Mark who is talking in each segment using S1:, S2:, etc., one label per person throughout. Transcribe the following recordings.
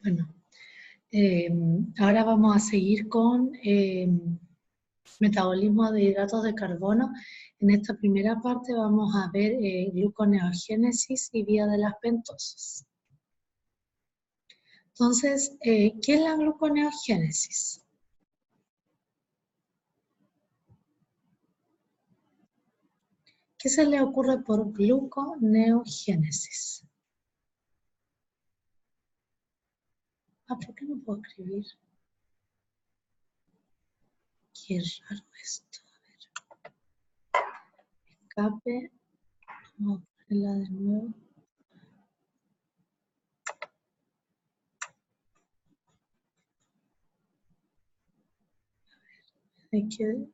S1: Bueno, ahora vamos a seguir con metabolismo de hidratos de carbono. En esta primera parte vamos a ver gluconeogénesis y vía de las pentosas. Entonces, ¿qué es la gluconeogénesis? ¿Qué se le ocurre por gluconeogénesis? ¿Por qué no puedo escribir? Qué raro esto. A ver. Escape. Vamos a ponerla de nuevo. Hay que...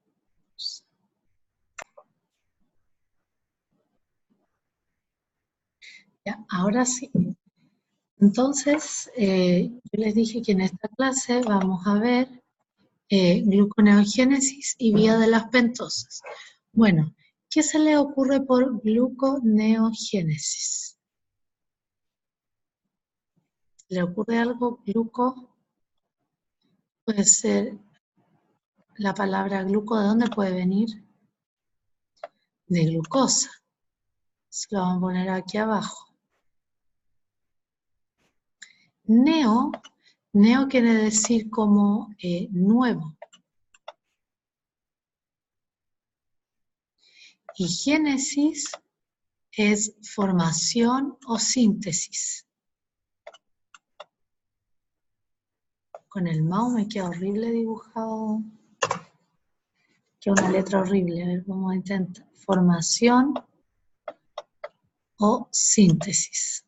S1: Ya, ahora sí. Entonces, yo les dije que en esta clase vamos a ver gluconeogénesis y vía de las pentosas. Bueno, ¿qué se le ocurre por gluconeogénesis? ¿Le ocurre algo? Gluco puede ser la palabra gluco, ¿de dónde puede venir? De glucosa. Así lo vamos a poner aquí abajo. Neo quiere decir como nuevo. Y génesis es formación o síntesis. Con el mouse me queda horrible dibujado. Queda una letra horrible. A ver, vamos a intentar. Formación o síntesis.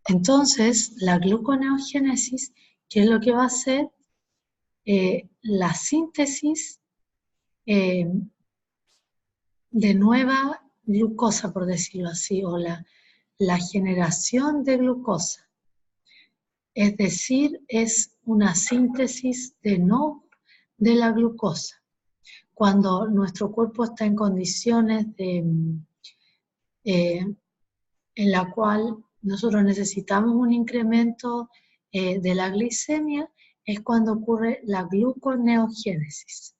S1: Entonces, la gluconeogénesis, ¿qué es lo que va a hacer? La síntesis de nueva glucosa, por decirlo así, o la generación de glucosa. Es decir, es una síntesis de nuevo de la glucosa. Cuando nuestro cuerpo está en condiciones en la cual nosotros necesitamos un incremento de la glicemia, es cuando ocurre la gluconeogénesis.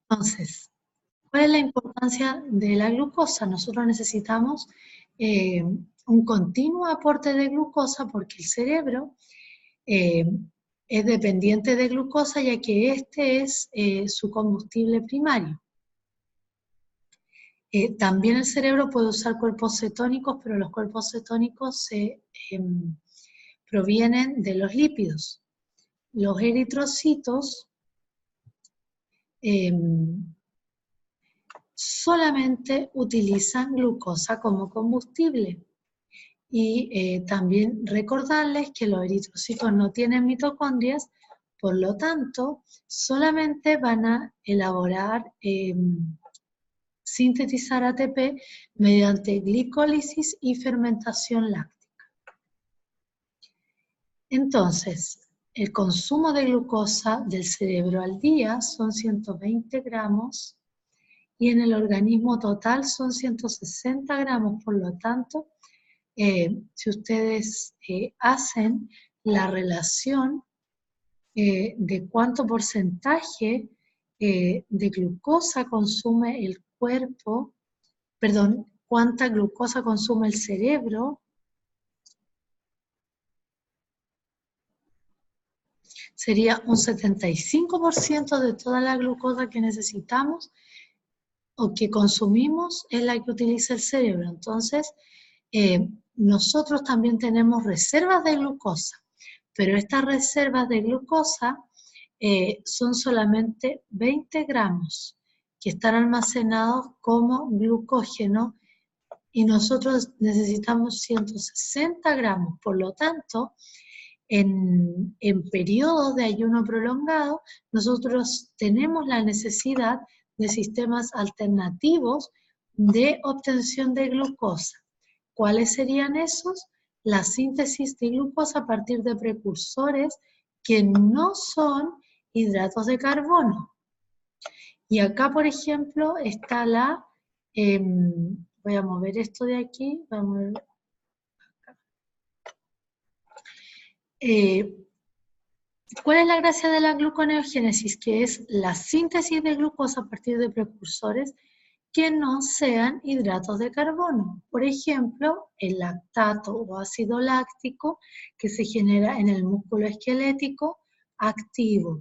S1: Entonces, ¿cuál es la importancia de la glucosa? Nosotros necesitamos un continuo aporte de glucosa porque el cerebro es dependiente de glucosa ya que este es su combustible primario. También el cerebro puede usar cuerpos cetónicos, pero los cuerpos cetónicos provienen de los lípidos. Los eritrocitos solamente utilizan glucosa como combustible. Y también recordarles que los eritrocitos no tienen mitocondrias, por lo tanto, solamente van a elaborar, sintetizar ATP mediante glicólisis y fermentación láctica. Entonces, el consumo de glucosa del cerebro al día son 120 gramos y en el organismo total son 160 gramos, por lo tanto, si ustedes hacen la relación de cuánto porcentaje de glucosa consume el cuerpo, perdón, cuánta glucosa consume el cerebro, sería un 75% de toda la glucosa que necesitamos o que consumimos es la que utiliza el cerebro. Entonces, nosotros también tenemos reservas de glucosa, pero estas reservas de glucosa son solamente 20 gramos que están almacenados como glucógeno y nosotros necesitamos 160 gramos. Por lo tanto, en periodos de ayuno prolongado, nosotros tenemos la necesidad de sistemas alternativos de obtención de glucosa. ¿Cuáles serían esos? La síntesis de glucosa a partir de precursores que no son hidratos de carbono. Y acá, por ejemplo, está la, voy a mover esto de aquí, voy a mover acá. ¿Cuál es la gracia de la gluconeogénesis? Que es la síntesis de glucosa a partir de precursores que no sean hidratos de carbono. Por ejemplo, el lactato o ácido láctico que se genera en el músculo esquelético activo.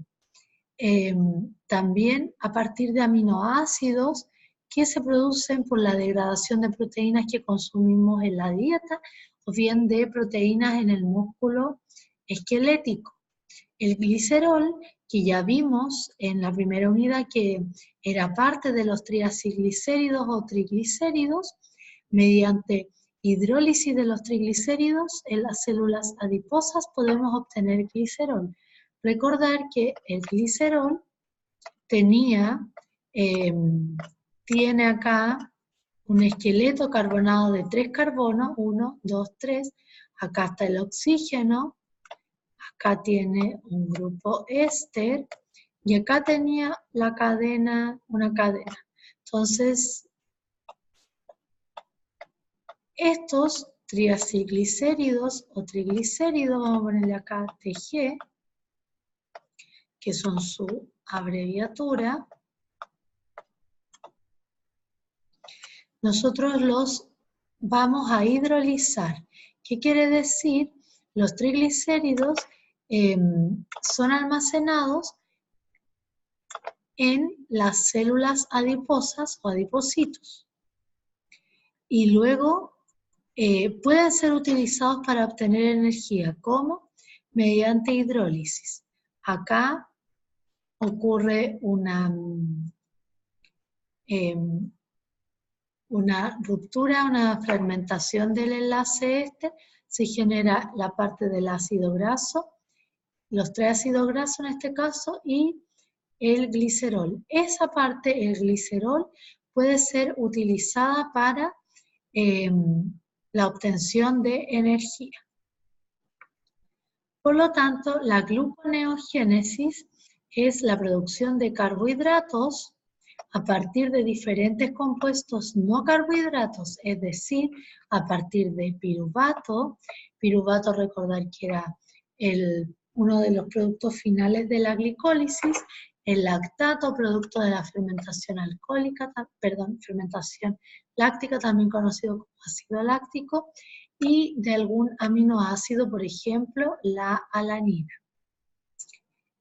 S1: También a partir de aminoácidos que se producen por la degradación de proteínas que consumimos en la dieta o bien de proteínas en el músculo esquelético. El glicerol, que ya vimos en la primera unidad que era parte de los triacilglicéridos o triglicéridos, mediante hidrólisis de los triglicéridos en las células adiposas podemos obtener glicerol. Recordar que el glicerol tiene acá un esqueleto carbonado de 3 carbonos, 1, 2, 3, acá está el oxígeno, acá tiene un grupo éster, y acá tenía la cadena, una cadena. Entonces, estos triacilglicéridos o triglicéridos, vamos a ponerle acá TG, que son su abreviatura, nosotros los vamos a hidrolizar. ¿Qué quiere decir? Los triglicéridos son almacenados en las células adiposas o adipocitos. Y luego pueden ser utilizados para obtener energía. ¿Cómo? Mediante hidrólisis. Acá ocurre una ruptura, una fragmentación del enlace este, se genera la parte del ácido graso, los 3 ácidos grasos en este caso, y el glicerol. Esa parte, el glicerol, puede ser utilizada para la obtención de energía. Por lo tanto, la gluconeogénesis es la producción de carbohidratos a partir de diferentes compuestos no carbohidratos, es decir, a partir de piruvato. Piruvato, recordar que era uno de los productos finales de la glicólisis, el lactato, producto de la fermentación alcohólica, fermentación láctica, también conocido como ácido láctico, y de algún aminoácido, por ejemplo, la alanina.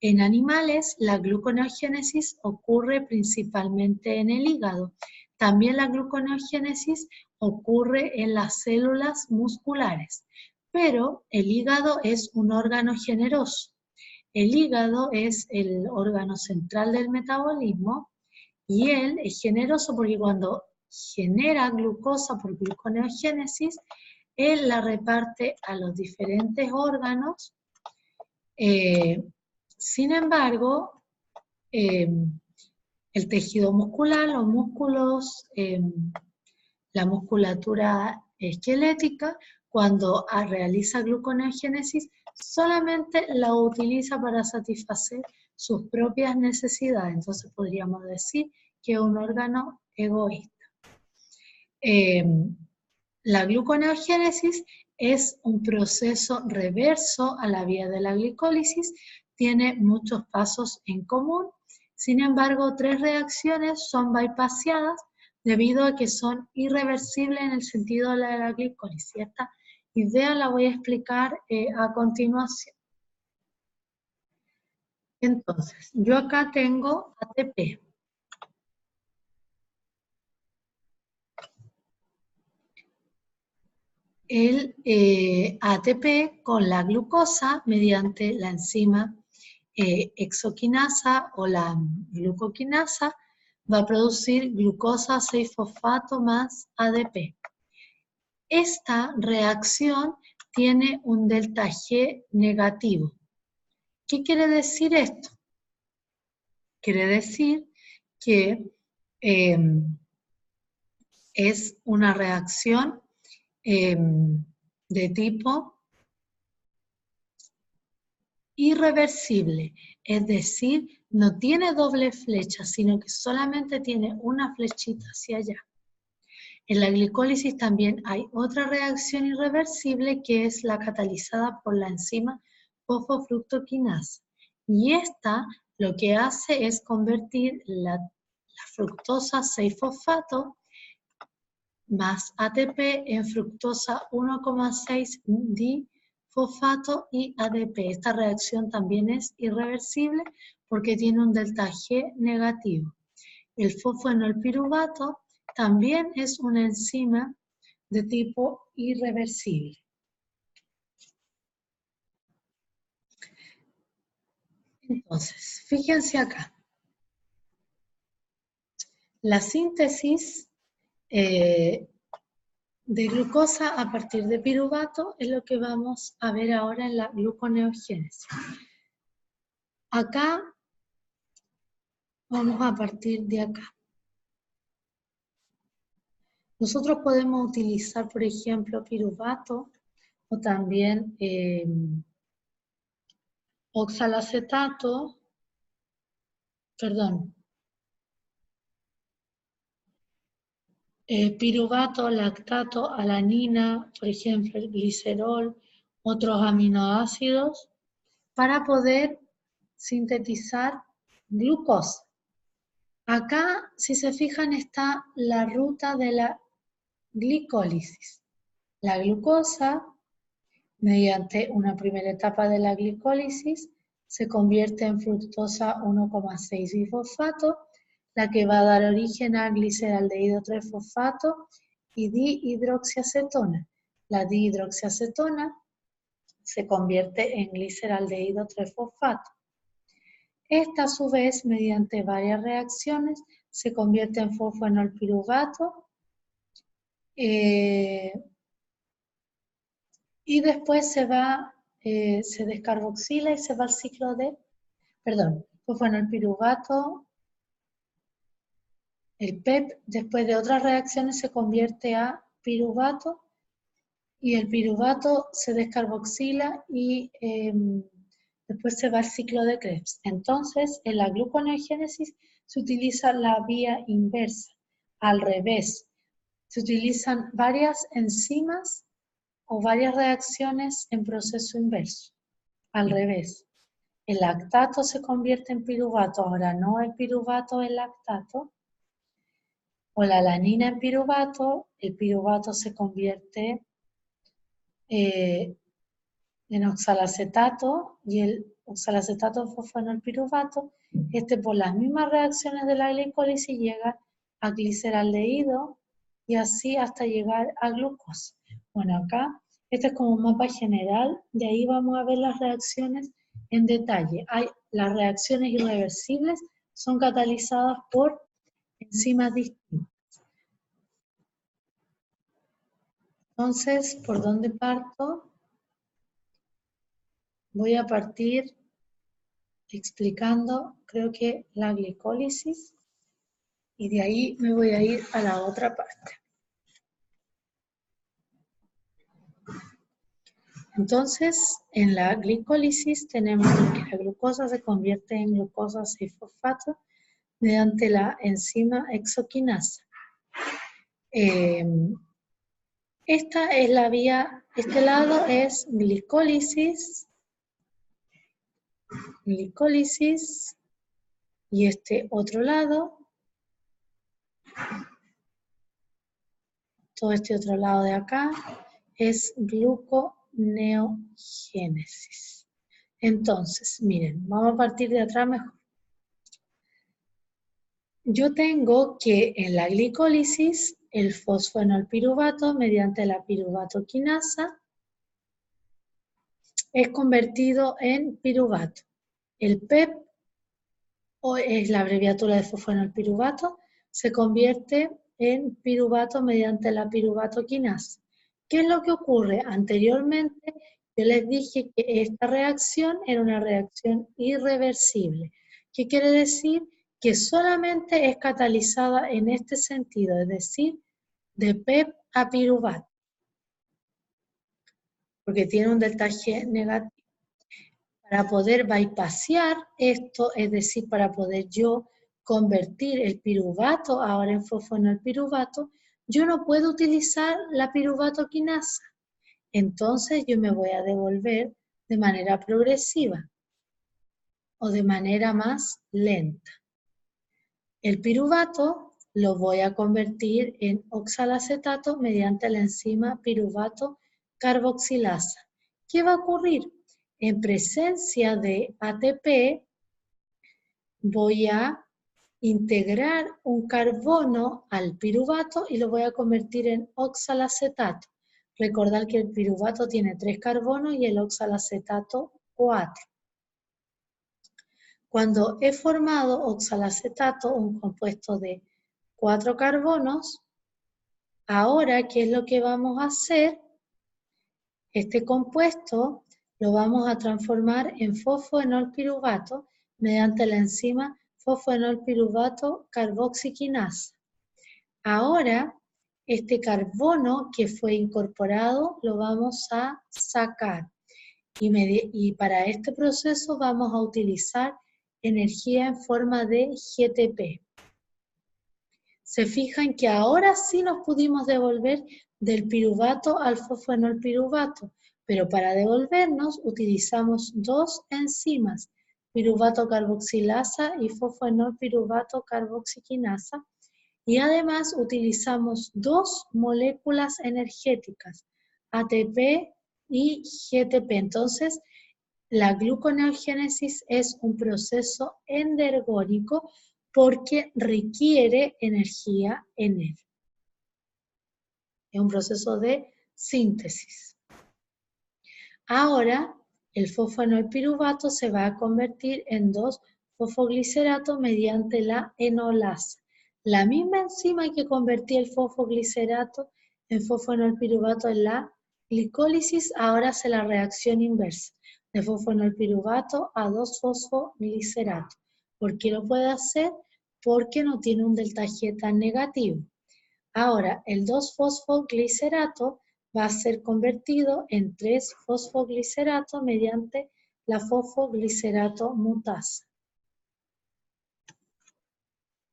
S1: En animales, la gluconeogénesis ocurre principalmente en el hígado. También la gluconeogénesis ocurre en las células musculares, pero el hígado es un órgano generoso. El hígado es el órgano central del metabolismo y él es generoso porque cuando genera glucosa por gluconeogénesis, él la reparte a los diferentes órganos. Sin embargo, el tejido muscular, los músculos, la musculatura esquelética, cuando realiza gluconeogénesis, solamente la utiliza para satisfacer sus propias necesidades. Entonces podríamos decir que es un órgano egoísta. La gluconeogénesis es un proceso reverso a la vía de la glicólisis, tiene muchos pasos en común, sin embargo, 3 reacciones son bypaseadas debido a que son irreversibles en el sentido de la glicólisis. Esta idea la voy a explicar a continuación. Entonces, yo acá tengo ATP. El ATP con la glucosa mediante la enzima exoquinasa o la glucoquinasa va a producir glucosa 6-fosfato más ADP. Esta reacción tiene un delta G negativo. ¿Qué quiere decir esto? Quiere decir que es una reacción de tipo irreversible, es decir, no tiene doble flecha, sino que solamente tiene una flechita hacia allá. En la glicólisis también hay otra reacción irreversible que es la catalizada por la enzima fosfofructoquinasa. Y esta lo que hace es convertir la fructosa 6-fosfato más ATP en fructosa 1,6-difosfato y ADP. Esta reacción también es irreversible porque tiene un delta G negativo. El fosfenolpiruvato también es una enzima de tipo irreversible. Entonces, fíjense acá. La síntesis de glucosa a partir de piruvato es lo que vamos a ver ahora en la gluconeogénesis. Acá vamos a partir de acá. Nosotros podemos utilizar, por ejemplo, piruvato o también oxalacetato, perdón, piruvato, lactato, alanina, por ejemplo, el glicerol, otros aminoácidos, para poder sintetizar glucosa. Acá, si se fijan, está la ruta de la glicólisis. La glucosa, mediante una primera etapa de la glicólisis, se convierte en fructosa 1,6-bifosfato, la que va a dar origen a gliceraldehído 3-fosfato y dihidroxiacetona. La dihidroxiacetona se convierte en gliceraldehído 3-fosfato. Esta, a su vez, mediante varias reacciones, se convierte en fosfenolpiruvato y después se descarboxila y se va al ciclo de, fosfenolpiruvato, el PEP, después de otras reacciones se convierte a piruvato y el piruvato se descarboxila y después se va al ciclo de Krebs. Entonces, en la gluconeogénesis se utiliza la vía inversa, al revés. Se utilizan varias enzimas o varias reacciones en proceso inverso, al revés. El lactato se convierte en piruvato, ahora no el piruvato es lactato, o la alanina en piruvato, el piruvato se convierte en oxalacetato y el oxalacetato fosfenolpiruvato, por las mismas reacciones de la glicólisis llega a gliceraldehído y así hasta llegar a glucosa. Bueno, acá este es como un mapa general, de ahí vamos a ver las reacciones en detalle. Las reacciones irreversibles son catalizadas por enzimas distintas. Entonces, ¿por dónde parto? Voy a partir explicando, creo que la glicólisis, y de ahí me voy a ir a la otra parte. Entonces, en la glicólisis tenemos que la glucosa se convierte en glucosa 6-fosfato mediante la enzima hexoquinasa. Esta es la vía, este lado es glicólisis, y este otro lado, todo este otro lado de acá, es gluconeogénesis. Entonces, miren, vamos a partir de atrás mejor. Yo tengo que en la glicólisis el fosfenolpiruvato mediante la piruvatoquinasa es convertido en piruvato. El PEP, o es la abreviatura de fosfenolpiruvato, se convierte en piruvato mediante la piruvatoquinasa. ¿Qué es lo que ocurre? Anteriormente yo les dije que esta reacción era una reacción irreversible. ¿Qué quiere decir? Que solamente es catalizada en este sentido, es decir, de PEP a piruvato, porque tiene un delta G negativo. Para poder bypassar esto, es decir, para poder yo convertir el piruvato ahora en fosfonolpiruvato, yo no puedo utilizar la piruvato quinasa. Entonces yo me voy a devolver de manera progresiva o de manera más lenta. El piruvato lo voy a convertir en oxalacetato mediante la enzima piruvato carboxilasa. ¿Qué va a ocurrir? En presencia de ATP voy a integrar un carbono al piruvato y lo voy a convertir en oxalacetato. Recordad que el piruvato tiene 3 carbonos y el oxalacetato 4. Cuando he formado oxalacetato, un compuesto de 4 carbonos, ahora, ¿qué es lo que vamos a hacer? Este compuesto lo vamos a transformar en fosfoenolpiruvato mediante la enzima fosfoenolpiruvato carboxiquinasa. Ahora, este carbono que fue incorporado lo vamos a sacar. Y para este proceso vamos a utilizar energía en forma de GTP. Se fijan que ahora sí nos pudimos devolver del piruvato al fosfoenolpiruvato, pero para devolvernos utilizamos 2 enzimas, piruvato carboxilasa y fosfoenolpiruvato carboxiquinasa, y además utilizamos 2 moléculas energéticas, ATP y GTP. Entonces, la gluconeogénesis es un proceso endergónico porque requiere energía en él. Es un proceso de síntesis. Ahora, el fosfoenolpiruvato se va a convertir en 2-fosfoglicerato mediante la enolasa. La misma enzima que convertía el fosfoglicerato en fosfoenolpiruvato en la glicólisis, ahora hace la reacción inversa, de fosfoenolpiruvato a 2-fosfoglicerato. ¿Por qué lo puede hacer? Porque no tiene un delta G tan negativo. Ahora, el 2-fosfoglicerato va a ser convertido en 3-fosfoglicerato mediante la fosfoglicerato mutasa.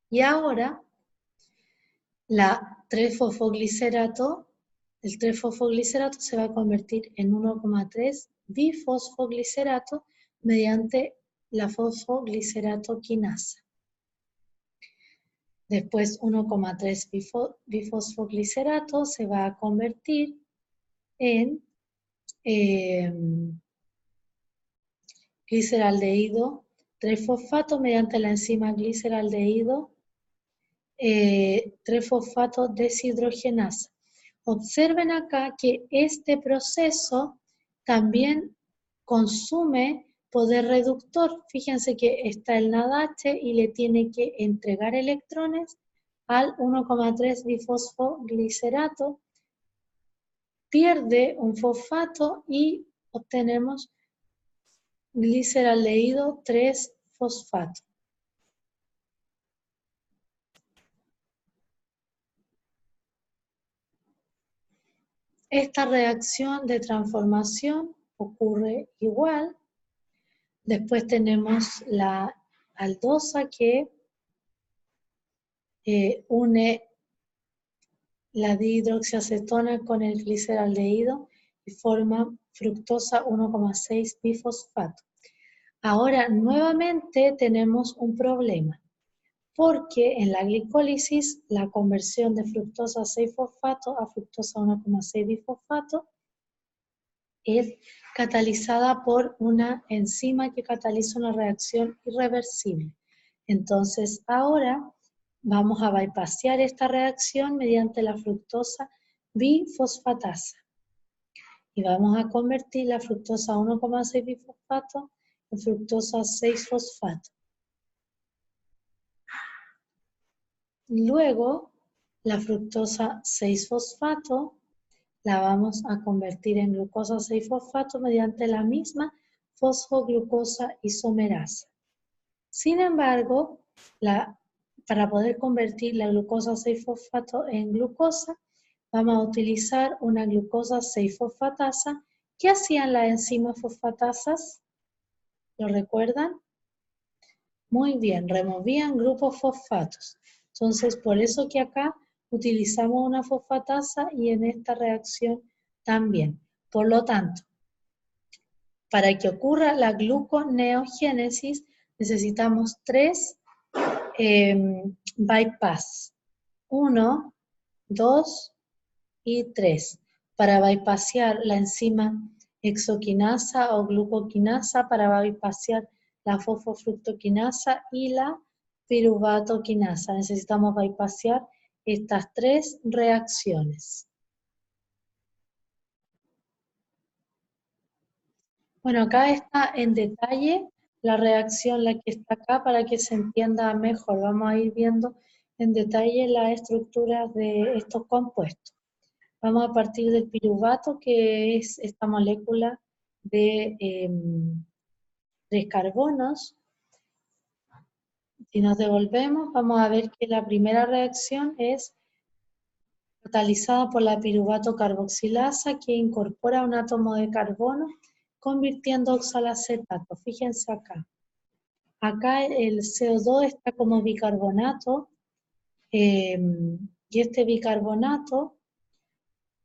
S1: Y ahora, el 3-fosfoglicerato se va a convertir en 1,3 bifosfoglicerato mediante la fosfoglicerato quinasa. Después 1,3 bifosfoglicerato se va a convertir en gliceraldehído 3-fosfato mediante la enzima gliceraldehído 3-fosfato deshidrogenasa. Observen acá que este proceso también consume poder reductor. Fíjense que está el NADH y le tiene que entregar electrones al 1,3 bifosfoglicerato, pierde un fosfato y obtenemos gliceraldehído 3-fosfato. Esta reacción de transformación ocurre igual. Después tenemos la aldosa que une la dihidroxiacetona con el gliceraldehído y forma fructosa 1,6 bifosfato. Ahora nuevamente tenemos un problema, porque en la glicólisis la conversión de fructosa 6-fosfato a fructosa 1,6 bifosfato es catalizada por una enzima que cataliza una reacción irreversible. Entonces ahora vamos a bypassear esta reacción mediante la fructosa bifosfatasa. Y vamos a convertir la fructosa 1,6 bifosfato en fructosa 6-fosfato. Luego, la fructosa 6-fosfato la vamos a convertir en glucosa 6-fosfato mediante la misma fosfoglucosa isomerasa. Sin embargo, para poder convertir la glucosa 6-fosfato en glucosa, vamos a utilizar una glucosa 6-fosfatasa. ¿Qué hacían las enzimas fosfatasas? ¿Lo recuerdan? Muy bien, removían grupos fosfatos. Entonces, por eso que acá utilizamos una fosfatasa y en esta reacción también. Por lo tanto, para que ocurra la gluconeogénesis necesitamos 3 bypass. 1, 2 y 3. Para bypasear la enzima hexoquinasa o glucoquinasa, para bypasear la fosfofructoquinasa y la piruvatoquinasa. Necesitamos bypasear estas 3 reacciones. Bueno, acá está en detalle la reacción, la que está acá, para que se entienda mejor. Vamos a ir viendo en detalle las estructuras de estos compuestos. Vamos a partir del piruvato, que es esta molécula de 3 carbonos. Si nos devolvemos, vamos a ver que la primera reacción es catalizada por la piruvato carboxilasa, que incorpora un átomo de carbono convirtiendo oxalacetato. Fíjense acá. Acá el CO2 está como bicarbonato, y este bicarbonato,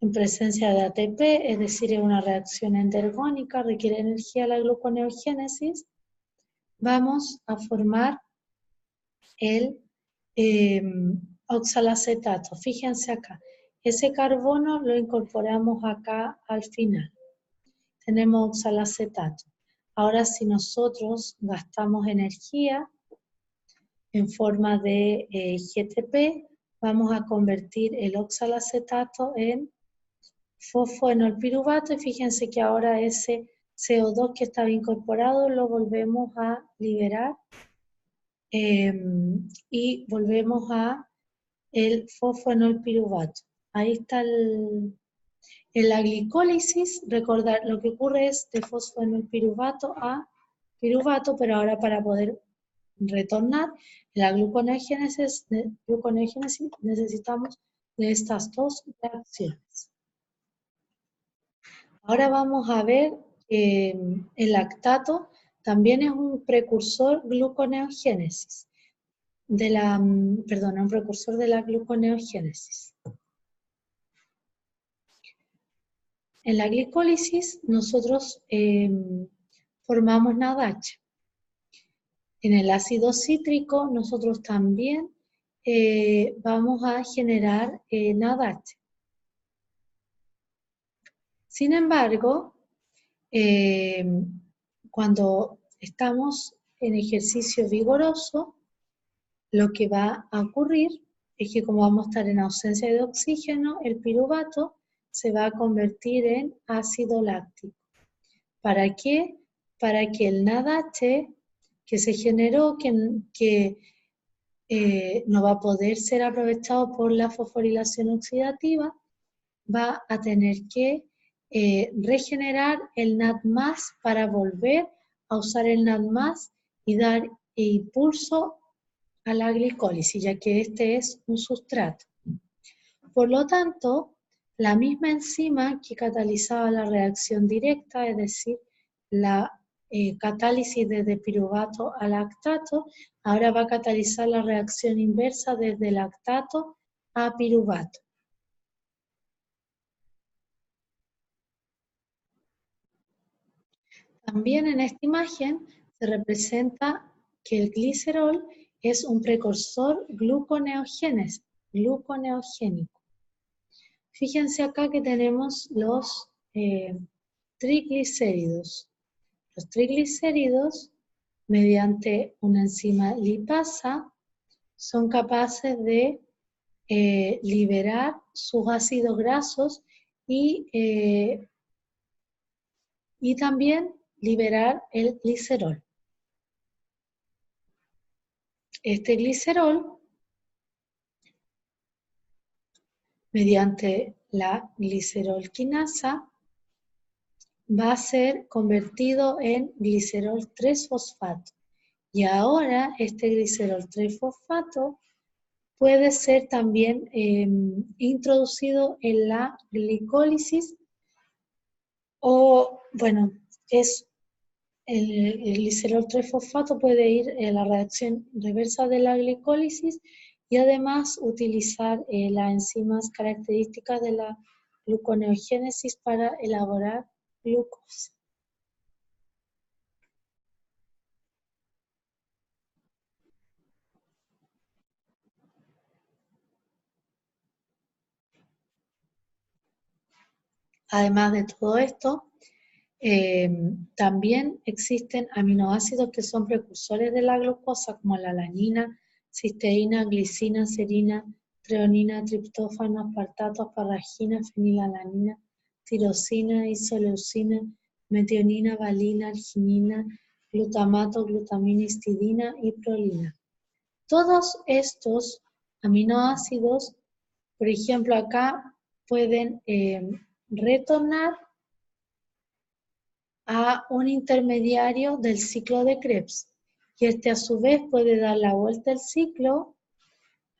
S1: en presencia de ATP, es decir, es una reacción endergónica, requiere energía la gluconeogénesis, vamos a formar el oxalacetato. Fíjense acá, ese carbono lo incorporamos acá al final. Tenemos oxalacetato. Ahora, si nosotros gastamos energía en forma de GTP, vamos a convertir el oxalacetato en fosfoenolpiruvato, y fíjense que ahora ese CO2 que estaba incorporado lo volvemos a liberar y volvemos a el fosfoenolpiruvato. Ahí está en la glicólisis. Recordar, lo que ocurre es de fosfoenolpiruvato a piruvato, pero ahora para poder retornar la gluconeogénesis necesitamos de estas 2 reacciones. Ahora vamos a ver que el lactato también es un precursor gluconeogénesis, un precursor de la gluconeogénesis. En la glicólisis nosotros formamos NADH. En el ácido cítrico nosotros también vamos a generar NADH. Sin embargo, cuando estamos en ejercicio vigoroso, lo que va a ocurrir es que como vamos a estar en ausencia de oxígeno, el piruvato se va a convertir en ácido láctico. ¿Para qué? Para que el NADH que se generó, que no va a poder ser aprovechado por la fosforilación oxidativa, va a tener que regenerar el NAD+ para volver a usar el NAD+ y dar impulso a la glicólisis, ya que este es un sustrato. Por lo tanto, la misma enzima que catalizaba la reacción directa, es decir, la catálisis desde piruvato a lactato, ahora va a catalizar la reacción inversa desde lactato a piruvato. También en esta imagen se representa que el glicerol es un precursor gluconeogénico. Fíjense acá que tenemos los triglicéridos. Los triglicéridos, mediante una enzima lipasa, son capaces de liberar sus ácidos grasos y también liberar el glicerol. Este glicerol, mediante la glicerolquinasa, va a ser convertido en glicerol 3-fosfato. Y ahora este glicerol 3-fosfato puede ser también introducido en la glicólisis, o bueno, es el glicerol 3-fosfato puede ir en la reacción reversa de la glicólisis y además utilizar las enzimas características de la gluconeogénesis para elaborar glucosa. Además de todo esto, también existen aminoácidos que son precursores de la glucosa, como la alanina, cisteína, glicina, serina, treonina, triptófano, aspartato, asparagina, fenilalanina, tirosina, isoleucina, metionina, valina, arginina, glutamato, glutamina, histidina y prolina. Todos estos aminoácidos, por ejemplo, acá pueden retornar a un intermediario del ciclo de Krebs, y este a su vez puede dar la vuelta al ciclo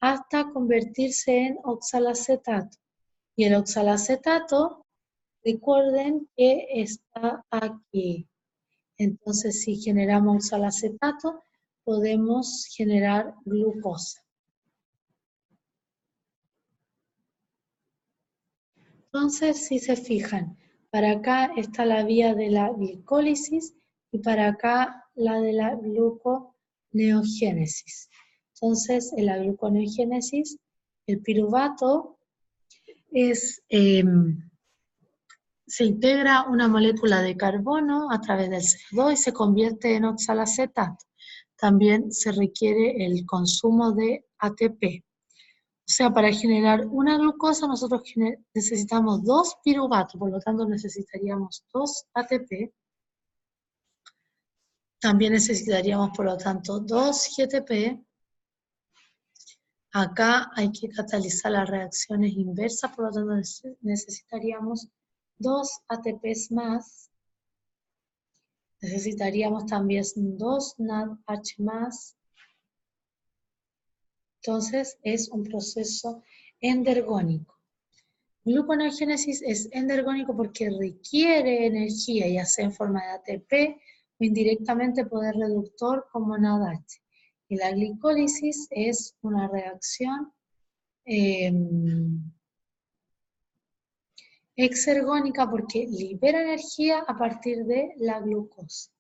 S1: hasta convertirse en oxalacetato. Y el oxalacetato, recuerden que está aquí. Entonces, si generamos oxalacetato, podemos generar glucosa. Entonces, si se fijan, para acá está la vía de la glicólisis y para acá la de la gluconeogénesis. Entonces, en la gluconeogénesis, el piruvato se integra una molécula de carbono a través del CO2 y se convierte en oxalacetato. También se requiere el consumo de ATP. O sea, para generar una glucosa nosotros necesitamos 2 piruvatos, por lo tanto necesitaríamos 2 ATP. También necesitaríamos, por lo tanto, 2 GTP. Acá hay que catalizar las reacciones inversas, por lo tanto necesitaríamos 2 ATPs más. Necesitaríamos también 2 NADH más. Entonces es un proceso endergónico. Gluconeogénesis es endergónico porque requiere energía, ya sea en forma de ATP o indirectamente poder reductor como NADH. Y la glicólisis es una reacción exergónica porque libera energía a partir de la glucosa.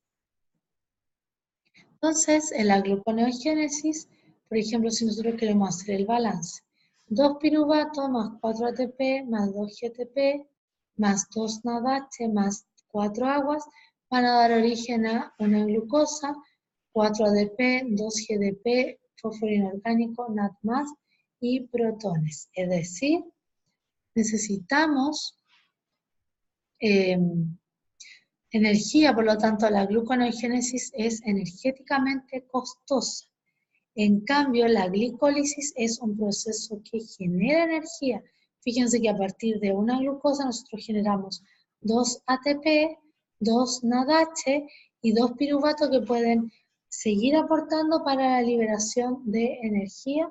S1: Entonces, en la gluconeogénesis, por ejemplo, si nosotros queremos hacer el balance, 2 piruvatos más 4 ATP más 2 GTP más 2 NADH más 4 aguas van a dar origen a una glucosa, 4 ADP, 2 GDP, fósforo inorgánico, NAD+, y protones. Es decir, necesitamos energía, por lo tanto la gluconeogénesis es energéticamente costosa. En cambio, la glicólisis es un proceso que genera energía. Fíjense que a partir de una glucosa nosotros generamos 2 ATP, 2 NADH y 2 piruvatos que pueden seguir aportando para la liberación de energía,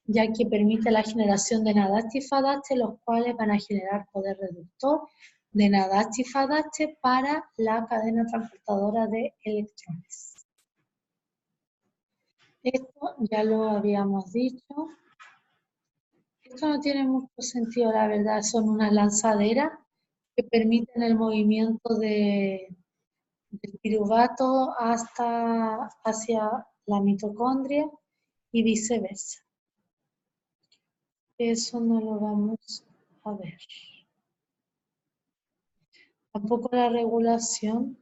S1: ya que permite la generación de NADH y FADH, los cuales van a generar poder reductor de NADH y FADH para la cadena transportadora de electrones. Esto ya lo habíamos dicho. Esto no tiene mucho sentido, la verdad. Son unas lanzaderas que permiten el movimiento del piruvato hacia la mitocondria y viceversa. Eso no lo vamos a ver. Tampoco la regulación.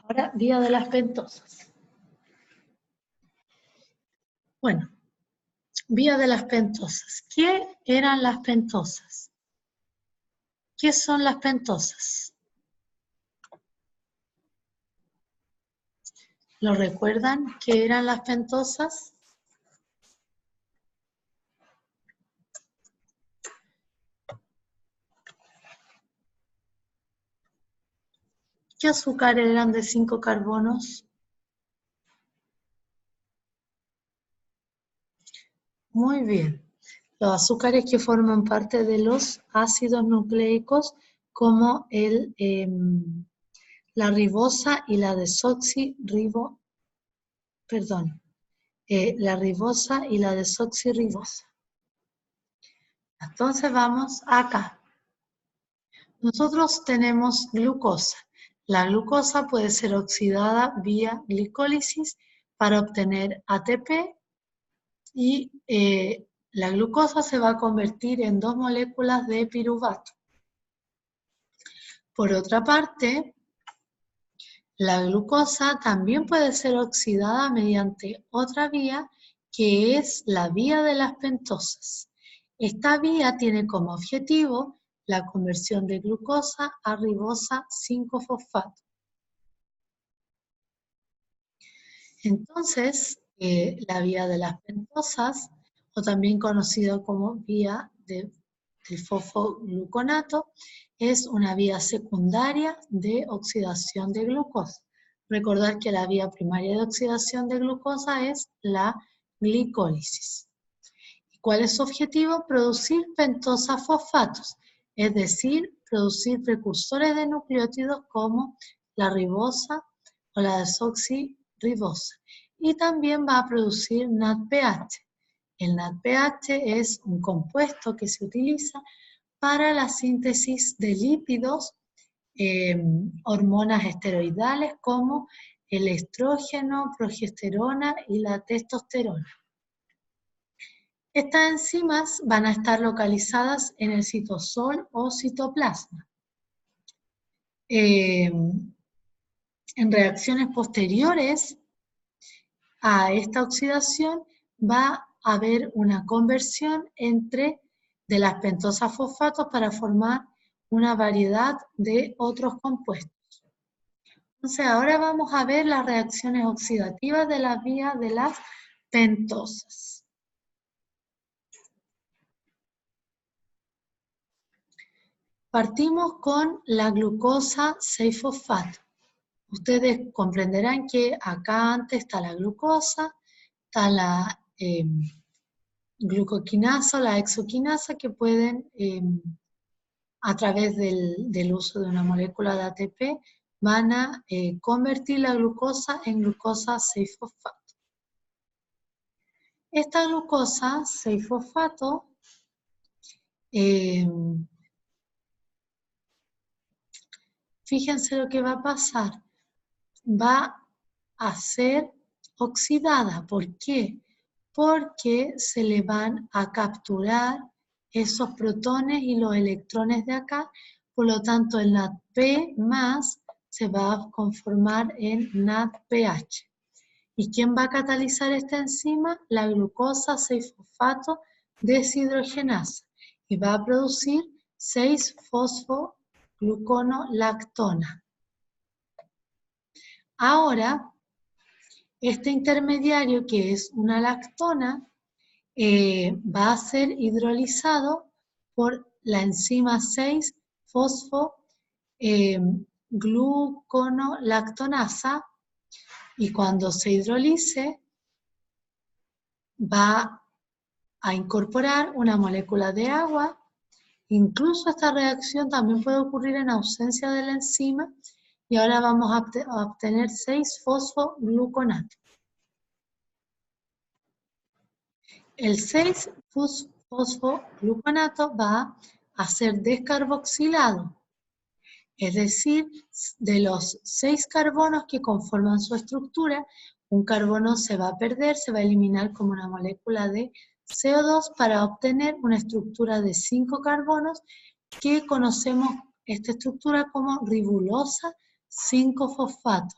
S1: Ahora, vía de las pentosas. Bueno, vía de las pentosas. ¿Qué eran las pentosas? ¿Qué son las pentosas? ¿Lo recuerdan? ¿Qué eran las pentosas? ¿Qué azúcares eran de 5 carbonos? Muy bien. Los azúcares que forman parte de los ácidos nucleicos como la ribosa y la la ribosa y la desoxirribosa. Entonces vamos acá. Nosotros tenemos glucosa. La glucosa puede ser oxidada vía glicólisis para obtener ATP y la glucosa se va a convertir en 2 moléculas de piruvato. Por otra parte, la glucosa también puede ser oxidada mediante otra vía que es la vía de las pentosas. Esta vía tiene como objetivo la conversión de glucosa a ribosa 5-fosfato. Entonces, la vía de las pentosas, o también conocido como vía del fosfogluconato, es una vía secundaria de oxidación de glucosa. Recordar que la vía primaria de oxidación de glucosa es la glicólisis. ¿Cuál es su objetivo? Producir pentosafosfatos, es decir, producir precursores de nucleótidos como la ribosa o la desoxirribosa. Y también va a producir NADPH. El NADPH es un compuesto que se utiliza para la síntesis de lípidos, hormonas esteroidales como el estrógeno, progesterona y la testosterona. Estas enzimas van a estar localizadas en el citosol o citoplasma. En reacciones posteriores a esta oxidación va a haber una conversión de las pentosafosfatos para formar una variedad de otros compuestos. Entonces ahora vamos a ver las reacciones oxidativas de la vía de las pentosas. Partimos con la glucosa 6-fosfato. Ustedes comprenderán que acá antes está la glucosa, está la glucoquinasa o la exoquinasa que pueden, a través del uso de una molécula de ATP, van a convertir la glucosa en glucosa 6-fosfato. Esta glucosa 6-fosfato fíjense lo que va a pasar. Va a ser oxidada. ¿Por qué? Porque se le van a capturar esos protones y los electrones de acá, por lo tanto el NADP más se va a conformar en NADPH. ¿Y quién va a catalizar esta enzima? La glucosa 6-fosfato deshidrogenasa y va a producir 6-fosfogluconolactona. Ahora, este intermediario, que es una lactona, va a ser hidrolizado por la enzima 6-fosfogluconolactonasa y cuando se hidrolice va a incorporar una molécula de agua. Incluso esta reacción también puede ocurrir en ausencia de la enzima y ahora vamos a obtener 6-fosfogluconato. El 6-fosfogluconato va a ser descarboxilado, es decir, de los 6 carbonos que conforman su estructura, un carbono se va a perder, se va a eliminar como una molécula de CO2 para obtener una estructura de 5 carbonos que conocemos esta estructura como ribulosa 5-fosfato.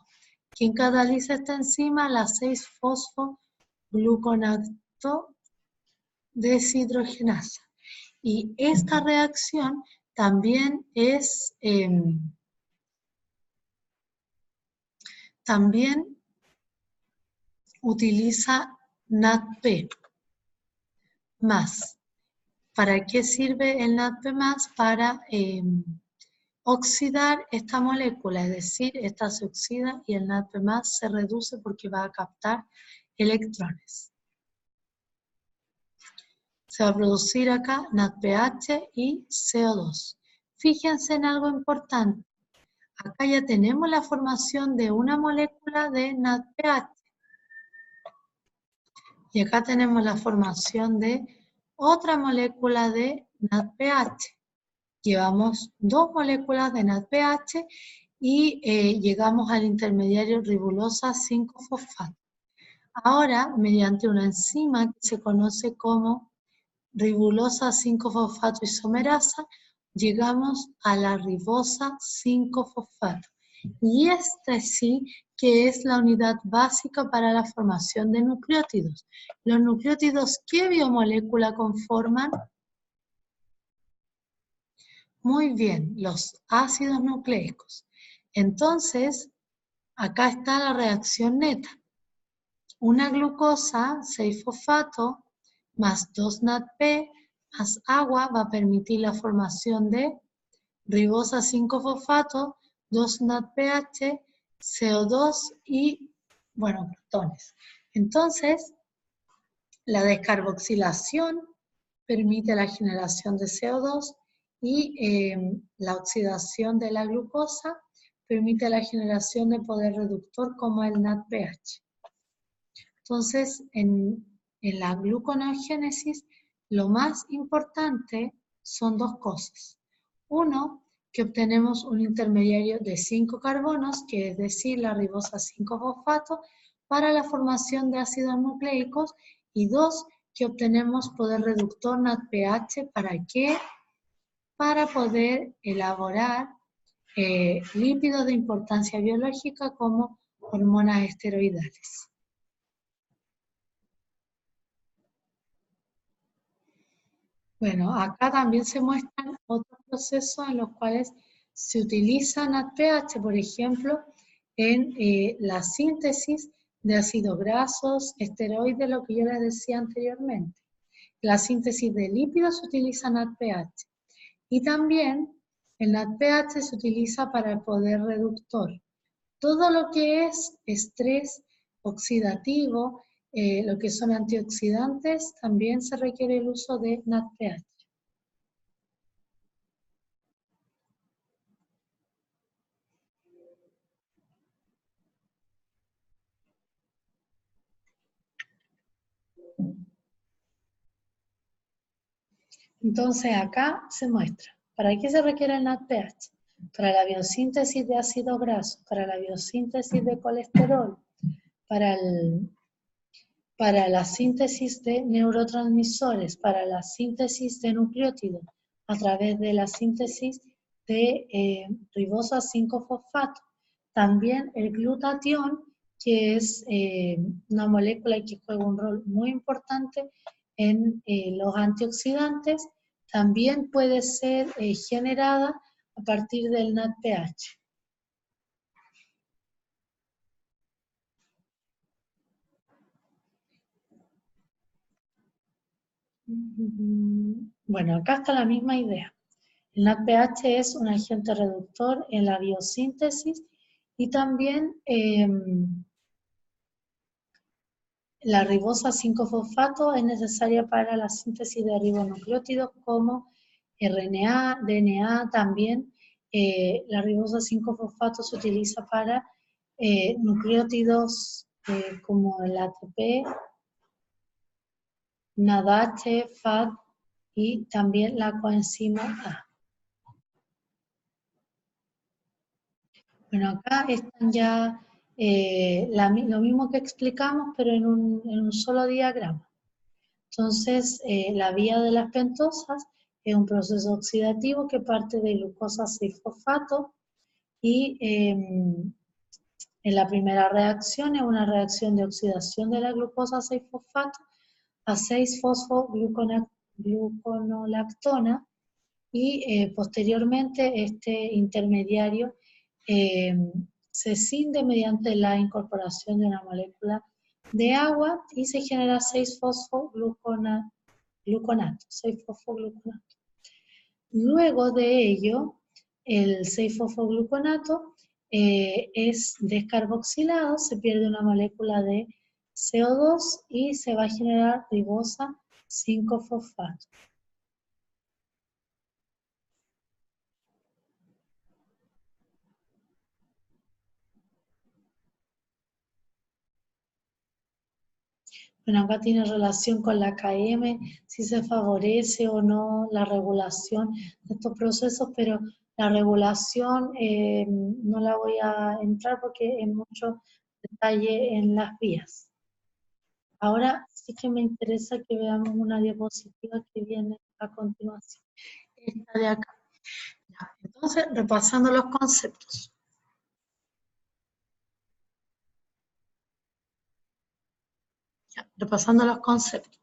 S1: ¿Quién cataliza esta enzima? La 6-fosfogluconato deshidrogenasa. Y esta reacción también es también utiliza NADP más. ¿Para qué sirve el NADP más? Para oxidar esta molécula, es decir, esta se oxida y el NADP más se reduce porque va a captar electrones. Se va a producir acá NADPH y CO2. Fíjense en algo importante. Acá ya tenemos la formación de una molécula de NADPH. Y acá tenemos la formación de otra molécula de NADPH. Llevamos dos moléculas de NADPH y llegamos al intermediario ribosa 5-fosfato. Ahora, mediante una enzima que se conoce como ribosa 5-fosfato isomerasa, llegamos a la ribosa 5-fosfato. Y esta sí que es la unidad básica para la formación de nucleótidos. Los nucleótidos, ¿qué biomolécula conforman? Muy bien, los ácidos nucleicos. Entonces, acá está la reacción neta. Una glucosa, 6-fosfato, más 2 NADP, más agua va a permitir la formación de ribosa 5-fosfato, 2 NADPH, CO2 y, bueno, protones. Entonces, la descarboxilación permite la generación de CO2 y la oxidación de la glucosa permite la generación de poder reductor como el NADPH. Entonces, en la gluconeogénesis, lo más importante son dos cosas. Uno, que obtenemos un intermediario de 5 carbonos, que es decir, la ribosa 5-fosfato, para la formación de ácidos nucleicos. Y dos, que obtenemos poder reductor NADPH, ¿para qué? Para poder elaborar lípidos de importancia biológica como hormonas esteroidales. Bueno, acá también se muestran otros procesos en los cuales se utiliza NADPH, por ejemplo, en la síntesis de ácidos grasos, esteroides, lo que yo les decía anteriormente. La síntesis de lípidos se utiliza NADPH. Y también el NADPH se utiliza para el poder reductor. Todo lo que es estrés oxidativo, lo que son antioxidantes, también se requiere el uso de NADPH. Entonces acá se muestra, ¿para qué se requiere el NADPH? Para la biosíntesis de ácidos grasos, para la biosíntesis de colesterol, para la síntesis de neurotransmisores, para la síntesis de nucleótidos, a través de la síntesis de ribosa 5-fosfato. También el glutatión, que es una molécula que juega un rol muy importante en los antioxidantes, también puede ser generada a partir del NADPH. Bueno, acá está la misma idea. El NADPH es un agente reductor en la biosíntesis y también la ribosa 5-fosfato es necesaria para la síntesis de ribonucleótidos como RNA, DNA también. La ribosa 5-fosfato se utiliza para nucleótidos como el ATP, NADH, FAD y también la coenzima A. Bueno, acá están ya lo mismo que explicamos, pero en un solo diagrama. Entonces, la vía de las pentosas es un proceso oxidativo que parte de glucosa 6-fosfato y en la primera reacción es una reacción de oxidación de la glucosa 6-fosfato a 6-fosfogluconolactona y posteriormente este intermediario se cinde mediante la incorporación de una molécula de agua y se genera 6-fosfogluconato, 6-fosfogluconato. Luego de ello, el 6-fosfogluconato es descarboxilado, se pierde una molécula de CO2 y se va a generar ribosa 5-fosfato. Bueno, acá tiene relación con la KM, si se favorece o no la regulación de estos procesos, pero la regulación no la voy a entrar porque es mucho detalle en las vías. Ahora sí que me interesa que veamos una diapositiva que viene a continuación. Esta de acá. Ya, entonces, repasando los conceptos. Ya, repasando los conceptos.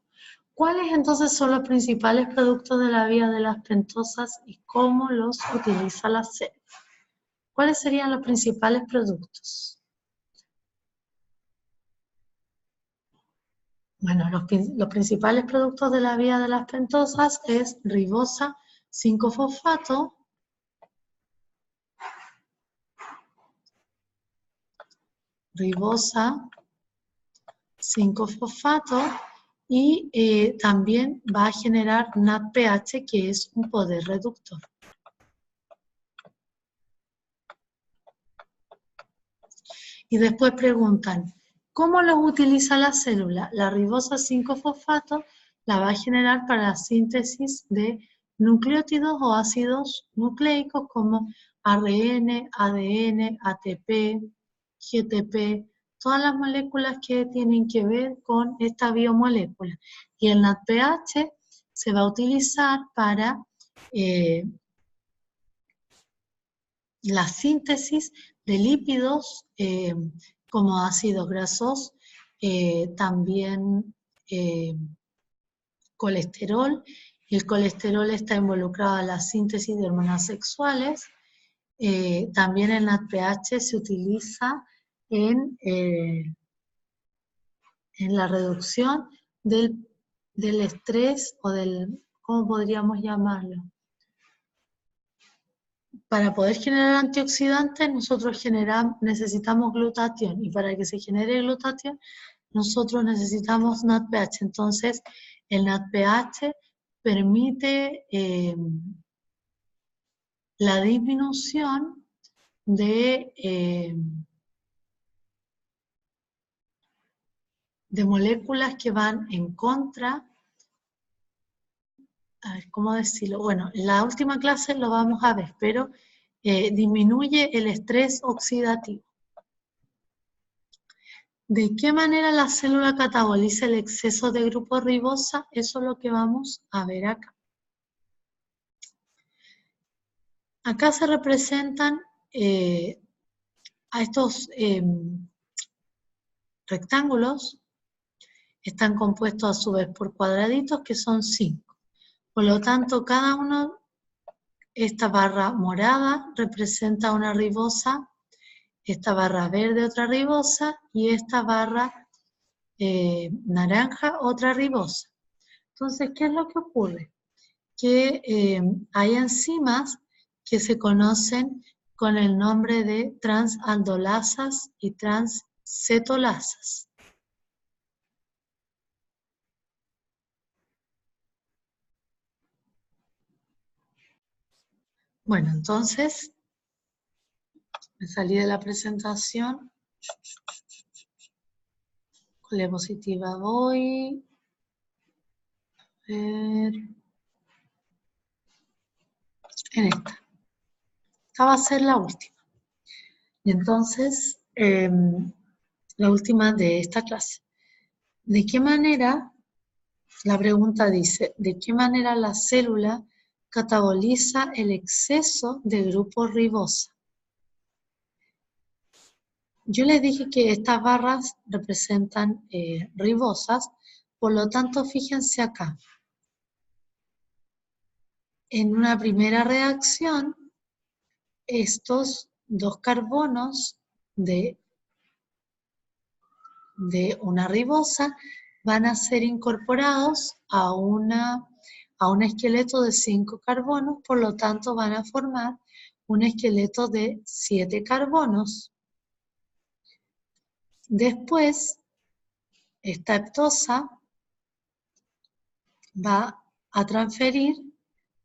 S1: ¿Cuáles entonces son los principales productos de la vía de las pentosas y cómo los utiliza la célula? ¿Cuáles serían los principales productos? Bueno, los principales productos de la vía de las pentosas es ribosa 5-fosfato, ribosa 5-fosfato y también va a generar NADPH, que es un poder reductor. Y después preguntan, ¿cómo los utiliza la célula? La ribosa 5-fosfato la va a generar para la síntesis de nucleótidos o ácidos nucleicos como ARN, ADN, ATP, GTP, todas las moléculas que tienen que ver con esta biomolécula. Y el NADPH se va a utilizar para la síntesis de lípidos como ácidos grasos, también colesterol. El colesterol está involucrado en la síntesis de hormonas sexuales. También el NADPH se utiliza en la reducción del estrés o del, ¿cómo podríamos llamarlo? Para poder generar antioxidantes, nosotros necesitamos glutatión, y para que se genere glutatión, nosotros necesitamos NADPH. Entonces, el NADPH permite la disminución de moléculas que van en contra. A ver, ¿cómo decirlo? Bueno, en la última clase lo vamos a ver, pero disminuye el estrés oxidativo. ¿De qué manera la célula cataboliza el exceso de grupo ribosa? Eso es lo que vamos a ver acá. Acá se representan a estos rectángulos, están compuestos a su vez por cuadraditos que son 5. Por lo tanto, cada uno, esta barra morada representa una ribosa, esta barra verde otra ribosa y esta barra naranja otra ribosa. Entonces, ¿qué es lo que ocurre? Que hay enzimas que se conocen con el nombre de transaldolasas y transcetolasas. Bueno, entonces, me salí de la presentación. Con la diapositiva voy. A ver. En esta. Esta va a ser la última. Y entonces, la última de esta clase. ¿De qué manera, la pregunta dice, de qué manera la célula cataboliza el exceso de grupo ribosa? Yo les dije que estas barras representan ribosas, por lo tanto, fíjense acá. En una primera reacción, estos dos carbonos de una ribosa van a ser incorporados a un esqueleto de 5 carbonos, por lo tanto van a formar un esqueleto de 7 carbonos. Después, esta heptosa va a transferir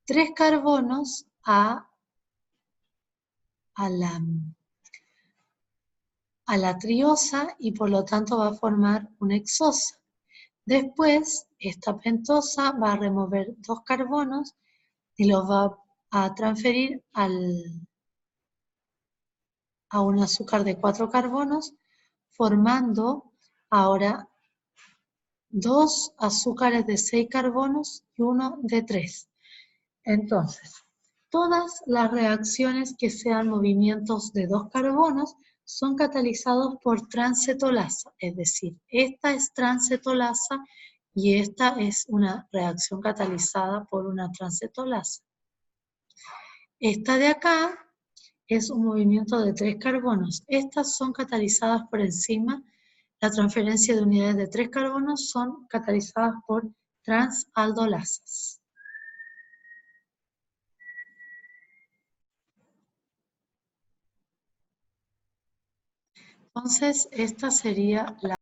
S1: 3 carbonos a la triosa y por lo tanto va a formar una hexosa. Después, esta pentosa va a remover 2 carbonos y los va a transferir a un azúcar de 4 carbonos, formando ahora 2 azúcares de 6 carbonos y uno de 3. Entonces, todas las reacciones que sean movimientos de 2 carbonos son catalizados por transcetolasa, es decir, esta es transcetolasa y esta es una reacción catalizada por una transcetolasa. Esta de acá es un movimiento de 3 carbonos. Estas son catalizadas por enzima. La transferencia de unidades de 3 carbonos son catalizadas por transaldolasas. Entonces, esta sería la